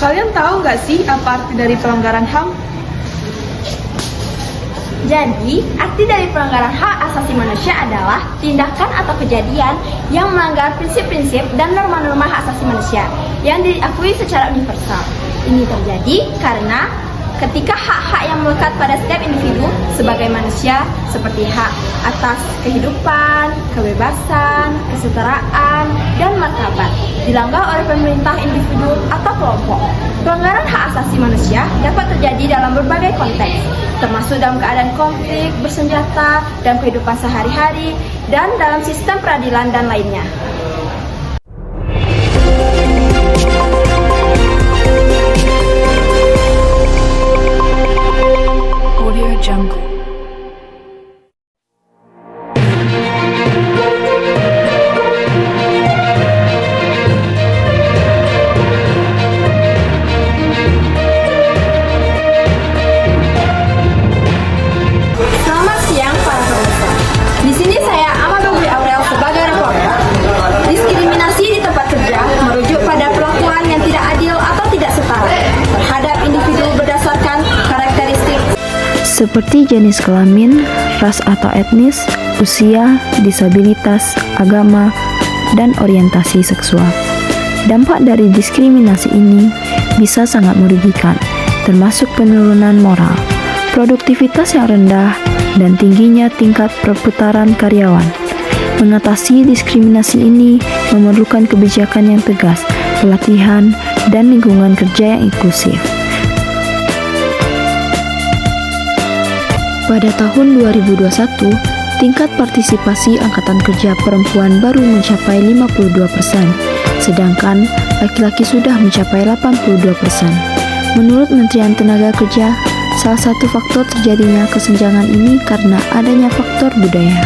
Kalian tahu nggak sih apa arti dari pelanggaran HAM? Jadi, arti dari pelanggaran hak asasi manusia adalah tindakan atau kejadian yang melanggar prinsip-prinsip dan norma-norma hak asasi manusia yang diakui secara universal. Ini terjadi karena ketika hak-hak yang melekat pada setiap individu sebagai manusia seperti hak atas kehidupan, kebebasan, kesetaraan, dan martabat dilanggar oleh pemerintah, individu, atau kelompok. Pelanggaran hak asasi manusia dapat terjadi dalam berbagai konteks, termasuk dalam keadaan konflik, bersenjata, dan kehidupan sehari-hari, dan dalam sistem peradilan dan lainnya. Audio Jungle. Selamat siang para pemirsa. Di sini saya Amanda Dwi Aurel sebagai reporter. Diskriminasi di tempat kerja merujuk pada perlakuan yang tidak adil atau tidak setara terhadap individu berdasarkan karakteristik seperti jenis kelamin, ras atau etnis, usia, disabilitas, agama, dan orientasi seksual. Dampak dari diskriminasi ini bisa sangat merugikan, termasuk penurunan moral, produktivitas yang rendah, dan tingginya tingkat perputaran karyawan. Mengatasi diskriminasi ini memerlukan kebijakan yang tegas, pelatihan, dan lingkungan kerja yang inklusif. Pada tahun 2021, tingkat partisipasi angkatan kerja perempuan baru mencapai 52%, sedangkan laki-laki sudah mencapai 82%. Menurut Kementerian Tenaga Kerja, salah satu faktor terjadinya kesenjangan ini karena adanya faktor budaya.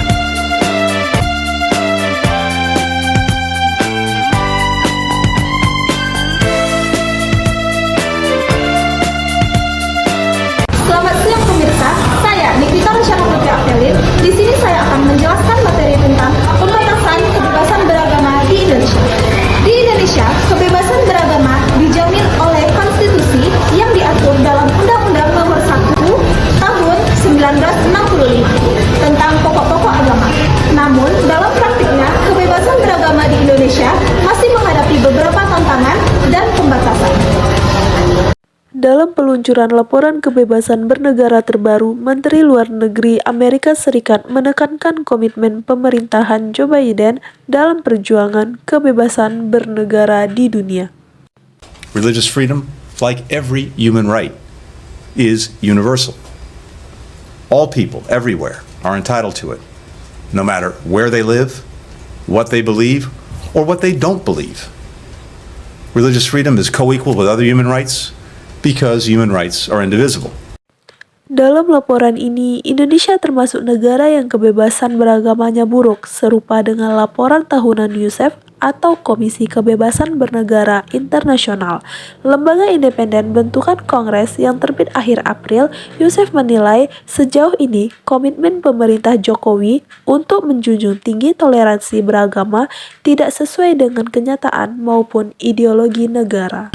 Selamat siang pemirsa, saya Nikita Rusyana Putri Apelin. Di sini saya akan menjelaskan materi tentang pembatasan kebebasan beragama di Indonesia. Di Indonesia, kebebasan beragama dijamin oleh konstitusi yang diatur dalam Undang-Undang Nomor 1 Tahun 1965 tentang pokok-pokok agama. Namun, dalam praktiknya, kebebasan beragama di Indonesia masih menghadapi beberapa tantangan dan pembatasan. Dalam peluncuran laporan kebebasan bernegara terbaru, Menteri Luar Negeri Amerika Serikat menekankan komitmen pemerintahan Joe Biden dalam perjuangan kebebasan bernegara di dunia. Religious freedom, like every human right, is universal. All people everywhere are entitled to it, no matter where they live, what they believe, or what they don't believe. Religious freedom is co-equal with other human rights because human rights are indivisible. Dalam laporan ini, Indonesia termasuk negara yang kebebasan beragamanya buruk, serupa dengan laporan tahunan UNICEF atau Komisi Kebebasan Bernegara Internasional, lembaga independen bentukan Kongres yang terbit akhir April. UNICEF menilai sejauh ini komitmen pemerintah Jokowi untuk menjunjung tinggi toleransi beragama tidak sesuai dengan kenyataan maupun ideologi negara.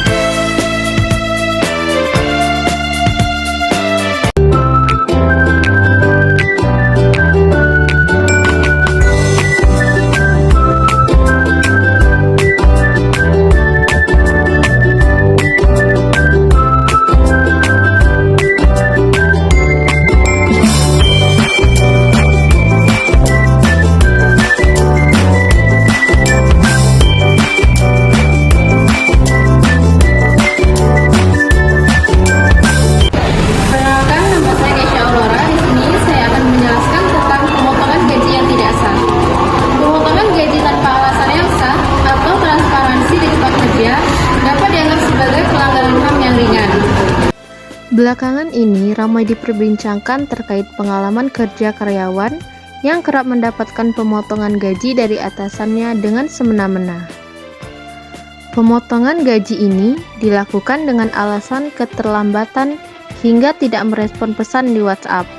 Belakangan ini ramai diperbincangkan terkait pengalaman kerja karyawan yang kerap mendapatkan pemotongan gaji dari atasannya dengan semena-mena. Pemotongan gaji ini dilakukan dengan alasan keterlambatan hingga tidak merespon pesan di WhatsApp.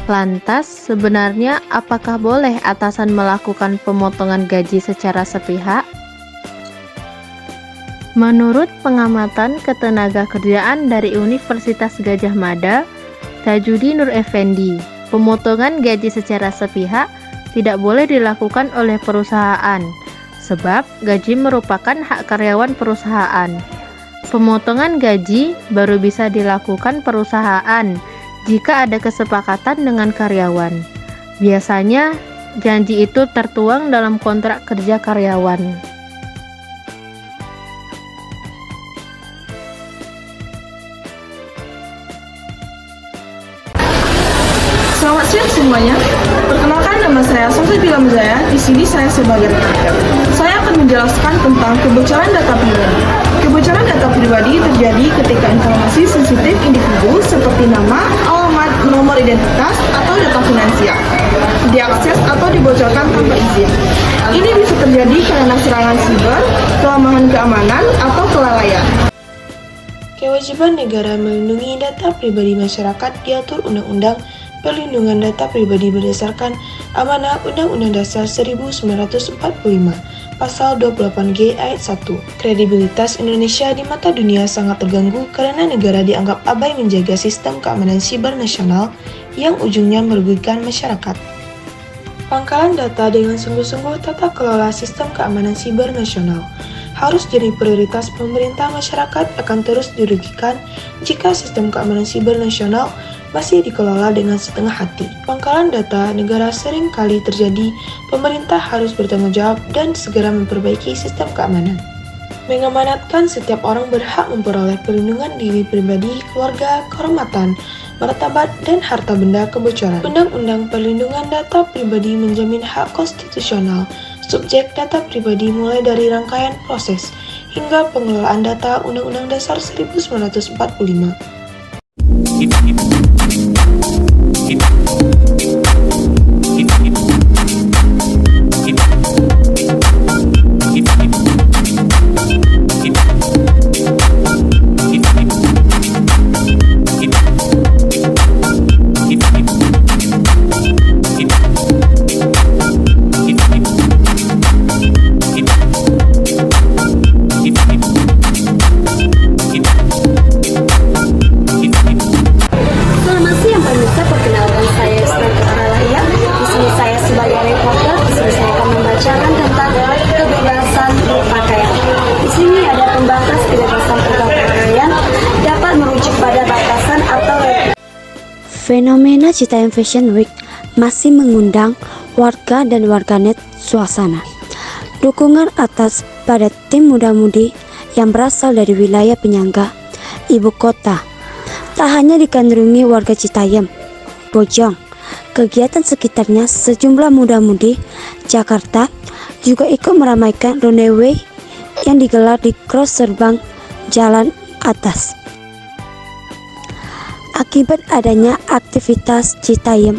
Lantas, sebenarnya apakah boleh atasan melakukan pemotongan gaji secara sepihak? Menurut pengamatan ketenagakerjaan dari Universitas Gadjah Mada, Tajudi Nur Effendi, pemotongan gaji secara sepihak tidak boleh dilakukan oleh perusahaan, sebab gaji merupakan hak karyawan perusahaan. Pemotongan gaji baru bisa dilakukan perusahaan jika ada kesepakatan dengan karyawan. Biasanya, janji itu tertuang dalam kontrak kerja karyawan. Selamat siang semuanya. Perkenalkan, nama saya Sofi Pilamjaya. Di sini saya sebagai reporter. Saya akan menjelaskan tentang kebocoran data pribadi. Kebocoran data pribadi terjadi ketika informasi sensitif individu seperti nama, alamat, nomor identitas, atau data finansial diakses atau dibocorkan tanpa izin. Ini bisa terjadi karena serangan siber, kelemahan keamanan, atau kelalaian. Kewajiban negara melindungi data pribadi masyarakat diatur Undang-Undang Perlindungan Data Pribadi berdasarkan Amanah Undang-Undang Dasar 1945, Pasal 28G Ayat 1. Kredibilitas Indonesia di mata dunia sangat terganggu karena negara dianggap abai menjaga sistem keamanan siber nasional yang ujungnya merugikan masyarakat. Pangkalan data dengan sungguh-sungguh tata kelola sistem keamanan siber nasional harus jadi prioritas pemerintah. Masyarakat akan terus dirugikan jika sistem keamanan siber nasional masih dikelola dengan setengah hati. Pangkalan data negara sering kali terjadi, pemerintah harus bertanggung jawab dan segera memperbaiki sistem keamanan. Mengamanatkan setiap orang berhak memperoleh perlindungan diri pribadi, keluarga, kehormatan, martabat, dan harta benda kebocoran. Undang-Undang Perlindungan Data Pribadi menjamin hak konstitusional subjek data pribadi mulai dari rangkaian proses hingga pengelolaan data. Undang-Undang Dasar 1945. Fenomena Citayam Fashion Week masih mengundang warga dan warganet suasana. Dukungan atas pada tim muda-mudi yang berasal dari wilayah penyangga ibu kota. Tak hanya digandrungi warga Citayam, Bojong, kegiatan sekitarnya sejumlah muda-mudi Jakarta juga ikut meramaikan runway yang digelar di Cross Serbang Jalan Atas. Akibat adanya aktivitas Citayam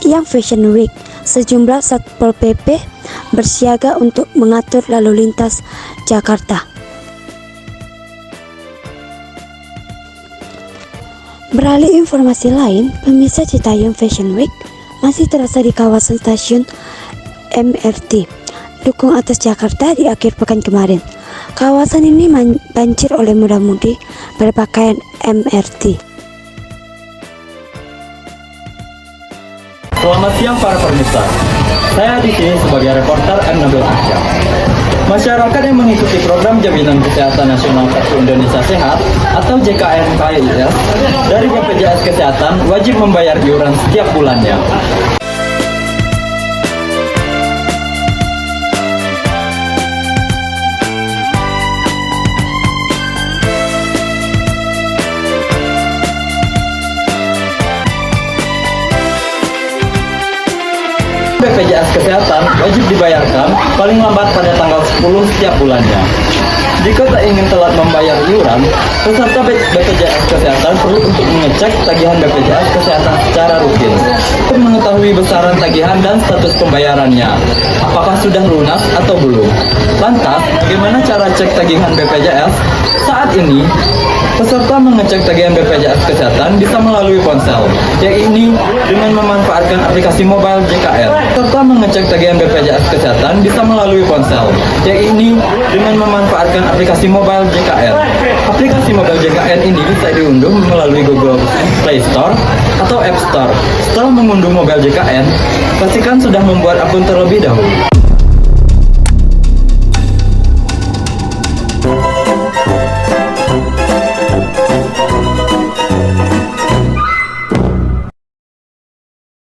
yang Fashion Week, sejumlah Satpol PP bersiaga untuk mengatur lalu lintas Jakarta. Beralih informasi lain, pemirsa, Citayam Fashion Week masih terasa di kawasan stasiun MRT Dukuh Atas Jakarta di akhir pekan kemarin. Kawasan ini banjir oleh muda-mudi berpakaian MRT. Selamat siang para pemirsa. Saya di sini sebagai reporter M. Nabil Asyam. Masyarakat yang mengikuti program Jaminan Kesehatan Nasional Kartu Indonesia Sehat atau JKNKIS dari BPJS Kesehatan wajib membayar iuran setiap bulannya. BPJS Kesehatan wajib dibayarkan paling lambat pada tanggal 10 setiap bulannya. Jika tak ingin telat membayar iuran, peserta BPJS Kesehatan perlu untuk mengecek tagihan BPJS Kesehatan secara rutin untuk mengetahui besaran tagihan dan status pembayarannya, apakah sudah lunas atau belum. Lantas, bagaimana cara cek tagihan BPJS? Saat ini, Peserta mengecek tagihan BPJS Kesehatan bisa melalui ponsel, yaitu dengan memanfaatkan aplikasi mobile JKN. Peserta mengecek tagihan BPJS Kesehatan bisa melalui ponsel, yaitu dengan memanfaatkan aplikasi mobile JKN. Aplikasi mobile JKN ini bisa diunduh melalui Google Play Store atau App Store. Setelah mengunduh mobile JKN, pastikan sudah membuat akun terlebih dahulu.